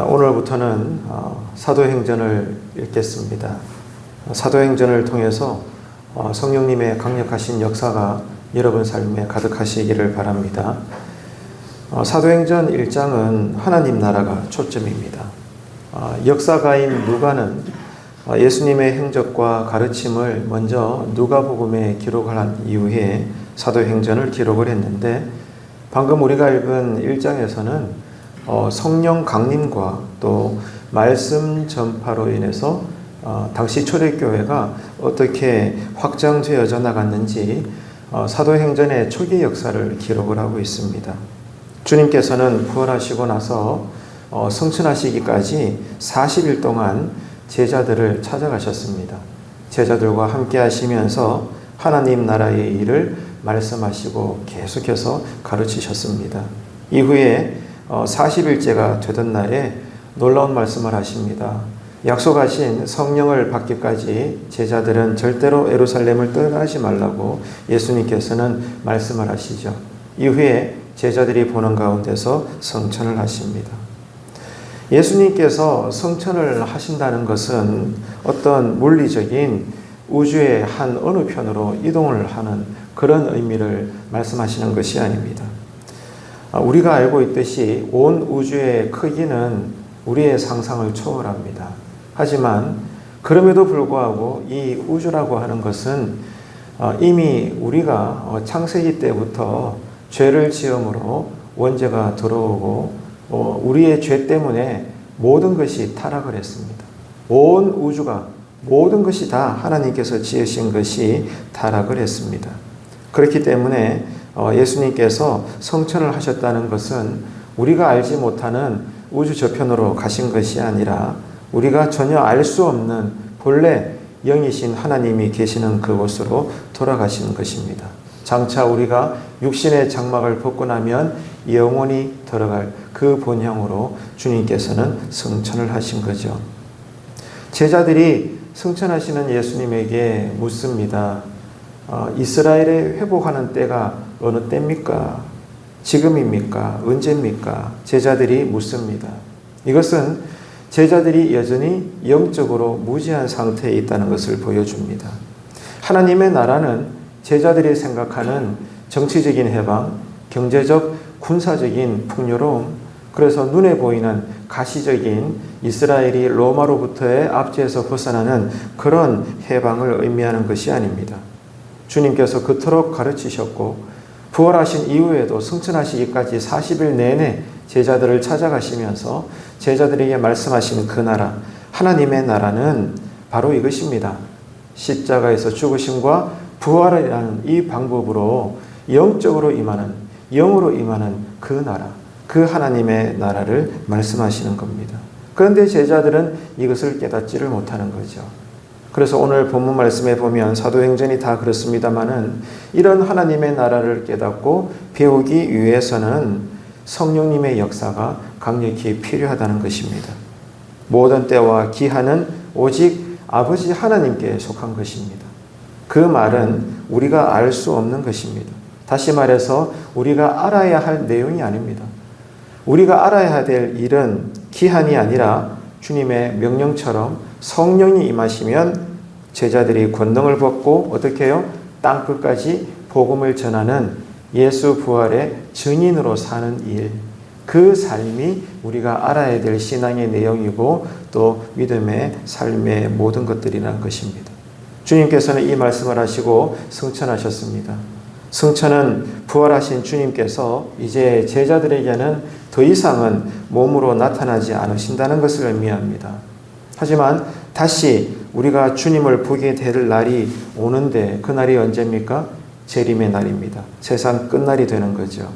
오늘부터는 사도행전을 읽겠습니다. 사도행전을 통해서 성령님의 강력하신 역사가 여러분 삶에 가득하시기를 바랍니다. 사도행전 1장은 하나님 나라가 초점입니다. 역사가인 누가는 예수님의 행적과 가르침을 먼저 누가복음에 기록을 한 이후에 사도행전을 기록을 했는데, 방금 우리가 읽은 1장에서는 성령 강림과 또 말씀 전파로 인해서 당시 초대교회가 어떻게 확장되어져 나갔는지 사도행전의 초기 역사를 기록을 하고 있습니다. 주님께서는 부활하시고 나서 승천하시기까지 40일 동안 제자들을 찾아가셨습니다. 제자들과 함께 하시면서 하나님 나라의 일을 말씀하시고 계속해서 가르치셨습니다. 이후에 40일째가 되던 날에 놀라운 말씀을 하십니다. 약속하신 성령을 받기까지 제자들은 절대로 예루살렘을 떠나지 말라고 예수님께서는 말씀을 하시죠. 이후에 제자들이 보는 가운데서 성천을 하십니다. 예수님께서 성천을 하신다는 것은 어떤 물리적인 우주의 한 어느 편으로 이동을 하는 그런 의미를 말씀하시는 것이 아닙니다. 우리가 알고 있듯이 온 우주의 크기는 우리의 상상을 초월합니다. 하지만 그럼에도 불구하고 이 우주라고 하는 것은 이미 우리가 창세기 때부터 죄를 지음으로 원죄가 들어오고 우리의 죄 때문에 모든 것이 타락을 했습니다. 온 우주가 모든 것이 다 하나님께서 지으신 것이 타락을 했습니다. 그렇기 때문에 예수님께서 성천을 하셨다는 것은 우리가 알지 못하는 우주 저편으로 가신 것이 아니라 우리가 전혀 알 수 없는 본래 영이신 하나님이 계시는 그곳으로 돌아가시는 것입니다. 장차 우리가 육신의 장막을 벗고 나면 영원히 들어갈 그 본향으로 주님께서는 성천을 하신 거죠. 제자들이 성천하시는 예수님에게 묻습니다. 이스라엘에 회복하는 때가 어느 때입니까? 지금입니까? 언제입니까? 제자들이 묻습니다. 이것은 제자들이 여전히 영적으로 무지한 상태에 있다는 것을 보여줍니다. 하나님의 나라는 제자들이 생각하는 정치적인 해방, 경제적, 군사적인 풍요로움, 그래서 눈에 보이는 가시적인 이스라엘이 로마로부터의 압제에서 벗어나는 그런 해방을 의미하는 것이 아닙니다. 주님께서 그토록 가르치셨고 부활하신 이후에도 승천하시기까지 40일 내내 제자들을 찾아가시면서 제자들에게 말씀하시는 그 나라, 하나님의 나라는 바로 이것입니다. 십자가에서 죽으심과 부활이라는 이 방법으로 영적으로 임하는, 영으로 임하는 그 나라, 그 하나님의 나라를 말씀하시는 겁니다. 그런데 제자들은 이것을 깨닫지를 못하는 거죠. 그래서 오늘 본문 말씀에 보면 사도행전이 다 그렇습니다만은 이런 하나님의 나라를 깨닫고 배우기 위해서는 성령님의 역사가 강력히 필요하다는 것입니다. 모든 때와 기한은 오직 아버지 하나님께 속한 것입니다. 그 말은 우리가 알 수 없는 것입니다. 다시 말해서 우리가 알아야 할 내용이 아닙니다. 우리가 알아야 될 일은 기한이 아니라 주님의 명령처럼 성령이 임하시면 제자들이 권능을 받고 어떻게 해요? 땅끝까지 복음을 전하는 예수 부활의 증인으로 사는 일, 그 삶이 우리가 알아야 될 신앙의 내용이고 또 믿음의 삶의 모든 것들이라는 것입니다. 주님께서는 이 말씀을 하시고 승천하셨습니다. 승천은 부활하신 주님께서 이제 제자들에게는 더 이상은 몸으로 나타나지 않으신다는 것을 의미합니다. 하지만 다시 우리가 주님을 보게 될 날이 오는데 그 날이 언제입니까? 재림의 날입니다. 세상 끝날이 되는 거죠.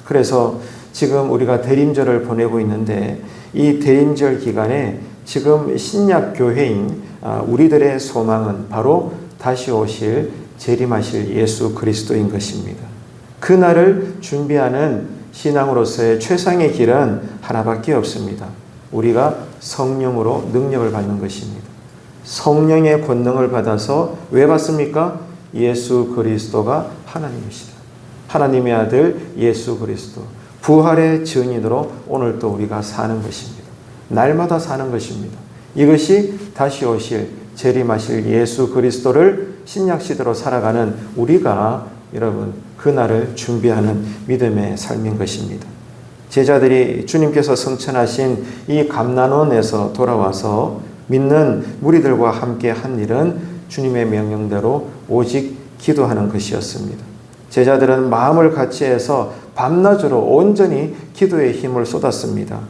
그래서 지금 우리가 대림절을 보내고 있는데 이 대림절 기간에 지금 신약 교회인 우리들의 소망은 바로 다시 오실 재림하실 예수 그리스도인 것입니다. 그 날을 준비하는 신앙으로서의 최상의 길은 하나밖에 없습니다. 우리가 성령으로 능력을 받는 것입니다. 성령의 권능을 받아서 왜 받습니까? 예수 그리스도가 하나님이시다. 하나님의 아들 예수 그리스도 부활의 증인으로 오늘 또 우리가 사는 것입니다. 날마다 사는 것입니다. 이것이 다시 오실 재림하실 예수 그리스도를 신약시대로 살아가는 우리가 여러분 그날을 준비하는 믿음의 삶인 것입니다. 제자들이 주님께서 성천하신 이 감난원에서 돌아와서 믿는 무리들과 함께 한 일은 주님의 명령대로 오직 기도하는 것이었습니다. 제자들은 마음을 같이해서 밤낮으로 온전히 기도의 힘을 쏟았습니다.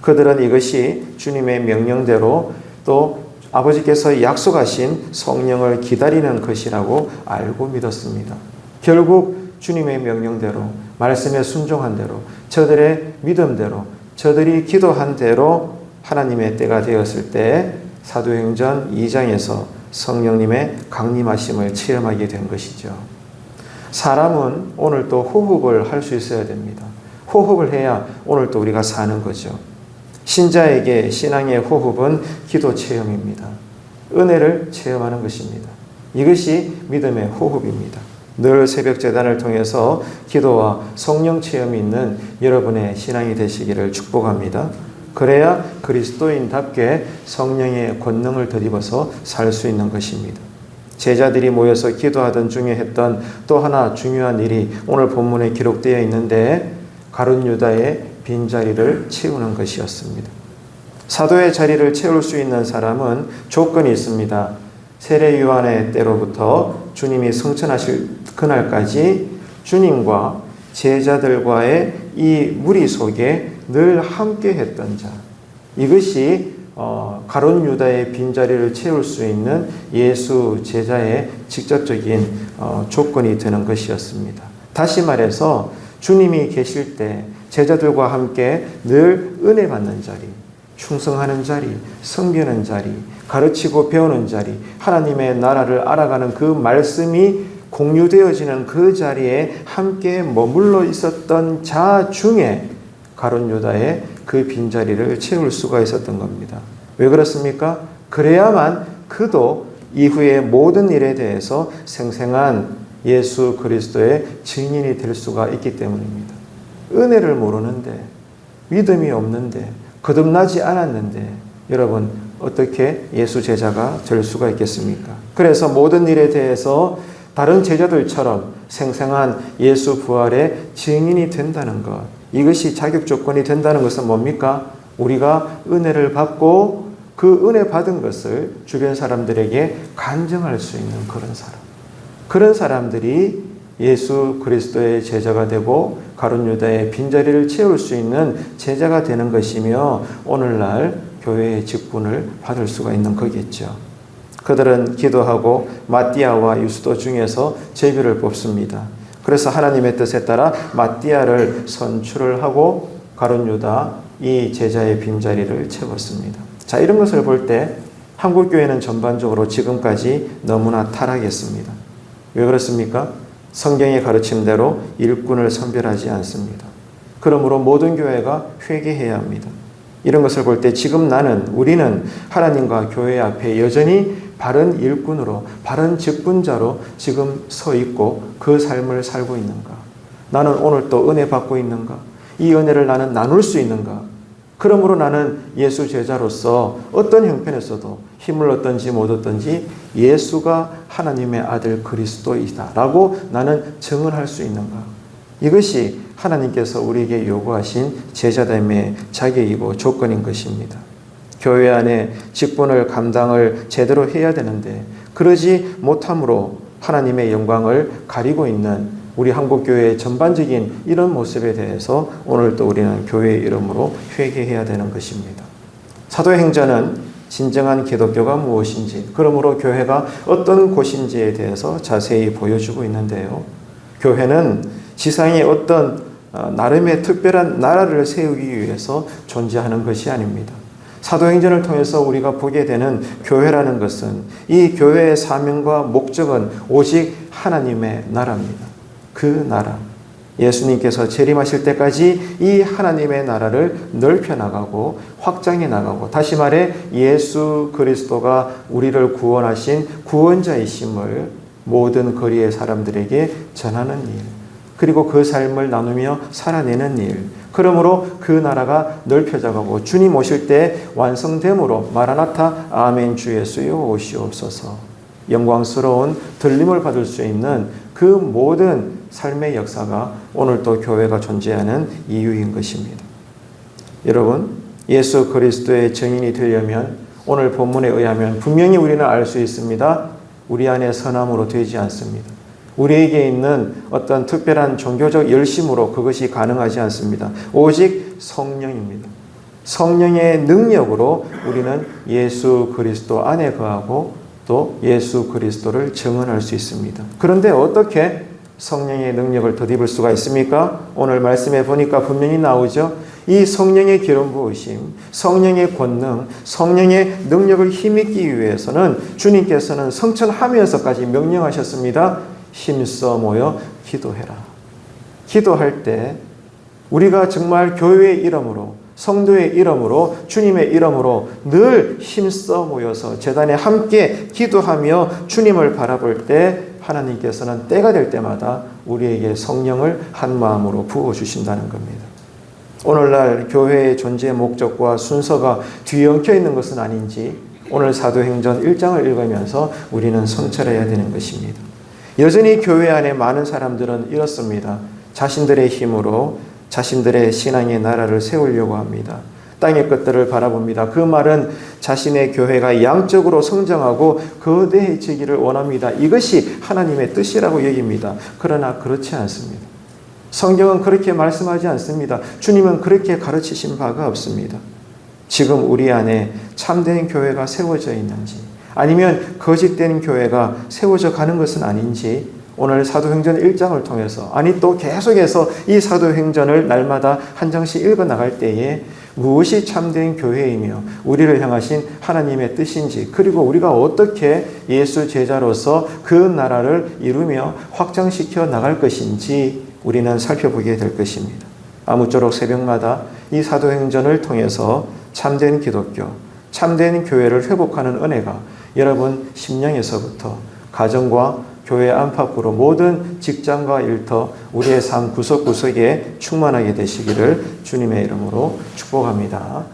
그들은 이것이 주님의 명령대로 또 아버지께서 약속하신 성령을 기다리는 것이라고 알고 믿었습니다. 결국 주님의 명령대로 말씀에 순종한 대로 저들의 믿음대로 저들이 기도한 대로 하나님의 때가 되었을 때 사도행전 2장에서 성령님의 강림하심을 체험하게 된 것이죠. 사람은 오늘 또 호흡을 할 수 있어야 됩니다. 호흡을 해야 오늘 또 우리가 사는 거죠. 신자에게 신앙의 호흡은 기도 체험입니다. 은혜를 체험하는 것입니다. 이것이 믿음의 호흡입니다. 늘 새벽 제단을 통해서 기도와 성령 체험이 있는 여러분의 신앙이 되시기를 축복합니다. 그래야 그리스도인답게 성령의 권능을 덧입어서 살 수 있는 것입니다. 제자들이 모여서 기도하던 중에 했던 또 하나 중요한 일이 오늘 본문에 기록되어 있는데 가룟 유다의 빈자리를 채우는 것이었습니다. 사도의 자리를 채울 수 있는 사람은 조건이 있습니다. 세례 요한의 때로부터 주님이 성천하실 그날까지 주님과 제자들과의 이 무리 속에 늘 함께 했던 자. 이것이 가룟 유다의 빈자리를 채울 수 있는 예수 제자의 직접적인 조건이 되는 것이었습니다. 다시 말해서 주님이 계실 때 제자들과 함께 늘 은혜 받는 자리, 충성하는 자리, 섬기는 자리, 가르치고 배우는 자리, 하나님의 나라를 알아가는 그 말씀이 공유되어지는 그 자리에 함께 머물러 있었던 자 중에 가룟 유다의 그 빈자리를 채울 수가 있었던 겁니다. 왜 그렇습니까? 그래야만 그도 이후의 모든 일에 대해서 생생한 예수 그리스도의 증인이 될 수가 있기 때문입니다. 은혜를 모르는데, 믿음이 없는데, 거듭나지 않았는데 여러분 어떻게 예수 제자가 될 수가 있겠습니까? 그래서 모든 일에 대해서 다른 제자들처럼 생생한 예수 부활의 증인이 된다는 것, 이것이 자격 조건이 된다는 것은 뭡니까? 우리가 은혜를 받고 그 은혜 받은 것을 주변 사람들에게 간증할 수 있는 그런 사람. 그런 사람들이 예수 그리스도의 제자가 되고 가룟 유다의 빈자리를 채울 수 있는 제자가 되는 것이며 오늘날 교회의 직분을 받을 수가 있는 거겠죠. 그들은 기도하고 마띠아와 유스도 중에서 제비를 뽑습니다. 그래서 하나님의 뜻에 따라 마띠아를 선출을 하고 가룟 유다 이 제자의 빈자리를 채웠습니다. 자, 이런 것을 볼 때 한국교회는 전반적으로 지금까지 너무나 타락했습니다. 왜 그렇습니까? 성경의 가르침대로 일꾼을 선별하지 않습니다. 그러므로 모든 교회가 회개해야 합니다. 이런 것을 볼 때 지금 우리는 하나님과 교회 앞에 여전히 바른 일꾼으로, 바른 직분자로 지금 서 있고 그 삶을 살고 있는가? 나는 오늘 또 은혜 받고 있는가? 이 은혜를 나는 나눌 수 있는가? 그러므로 나는 예수 제자로서 어떤 형편에서도 힘을 얻든지 못 얻든지 예수가 하나님의 아들 그리스도이다 라고 나는 증언할 수 있는가? 이것이 하나님께서 우리에게 요구하신 제자됨의 자격이고 조건인 것입니다. 교회 안에 직분을 감당을 제대로 해야 되는데 그러지 못함으로 하나님의 영광을 가리고 있는 우리 한국교회의 전반적인 이런 모습에 대해서 오늘 또 우리는 교회의 이름으로 회개해야 되는 것입니다. 사도행전은 진정한 기독교가 무엇인지, 그러므로 교회가 어떤 곳인지에 대해서 자세히 보여주고 있는데요. 교회는 지상에 어떤 나름의 특별한 나라를 세우기 위해서 존재하는 것이 아닙니다. 사도행전을 통해서 우리가 보게 되는 교회라는 것은 이 교회의 사명과 목적은 오직 하나님의 나라입니다. 그 나라, 예수님께서 재림하실 때까지 이 하나님의 나라를 넓혀 나가고 확장해 나가고, 다시 말해 예수 그리스도가 우리를 구원하신 구원자이심을 모든 거리의 사람들에게 전하는 일, 그리고 그 삶을 나누며 살아내는 일, 그러므로 그 나라가 넓혀져가고 주님 오실 때 완성됨으로 마라나타 아멘 주 예수여 오시옵소서, 영광스러운 들림을 받을 수 있는 그 모든 삶의 역사가 오늘 또 교회가 존재하는 이유인 것입니다. 여러분, 예수 그리스도의 증인이 되려면 오늘 본문에 의하면 분명히 우리는 알 수 있습니다. 우리 안에 선함으로 되지 않습니다. 우리에게 있는 어떤 특별한 종교적 열심으로 그것이 가능하지 않습니다. 오직 성령입니다. 성령의 능력으로 우리는 예수 그리스도 안에 거하고 또 예수 그리스도를 증언할 수 있습니다. 그런데 어떻게 성령의 능력을 덧입을 수가 있습니까? 오늘 말씀에 보니까 분명히 나오죠. 이 성령의 기름 부으심, 성령의 권능, 성령의 능력을 힘입기 위해서는 주님께서는 성천하면서까지 명령하셨습니다. 힘써 모여 기도해라. 기도할 때 우리가 정말 교회의 이름으로, 성도의 이름으로, 주님의 이름으로 늘 힘써 모여서 제단에 함께 기도하며 주님을 바라볼 때 하나님께서는 때가 될 때마다 우리에게 성령을 한 마음으로 부어주신다는 겁니다. 오늘날 교회의 존재 목적과 순서가 뒤엉켜 있는 것은 아닌지 오늘 사도행전 1장을 읽으면서 우리는 성찰해야 되는 것입니다. 여전히 교회 안에 많은 사람들은 이렇습니다. 자신들의 힘으로 자신들의 신앙의 나라를 세우려고 합니다. 땅의 것들을 바라봅니다. 그 말은 자신의 교회가 양적으로 성장하고 거대해지기를 원합니다. 이것이 하나님의 뜻이라고 여깁니다. 그러나 그렇지 않습니다. 성경은 그렇게 말씀하지 않습니다. 주님은 그렇게 가르치신 바가 없습니다. 지금 우리 안에 참된 교회가 세워져 있는지, 아니면 거짓된 교회가 세워져 가는 것은 아닌지 오늘 사도행전 1장을 통해서, 아니 또 계속해서 이 사도행전을 날마다 한 장씩 읽어나갈 때에 무엇이 참된 교회이며 우리를 향하신 하나님의 뜻인지, 그리고 우리가 어떻게 예수 제자로서 그 나라를 이루며 확장시켜 나갈 것인지 우리는 살펴보게 될 것입니다. 아무쪼록 새벽마다 이 사도행전을 통해서 참된 기독교, 참된 교회를 회복하는 은혜가 여러분 심령에서부터 가정과 교회 안팎으로 모든 직장과 일터, 우리의 삶 구석구석에 충만하게 되시기를 주님의 이름으로 축복합니다.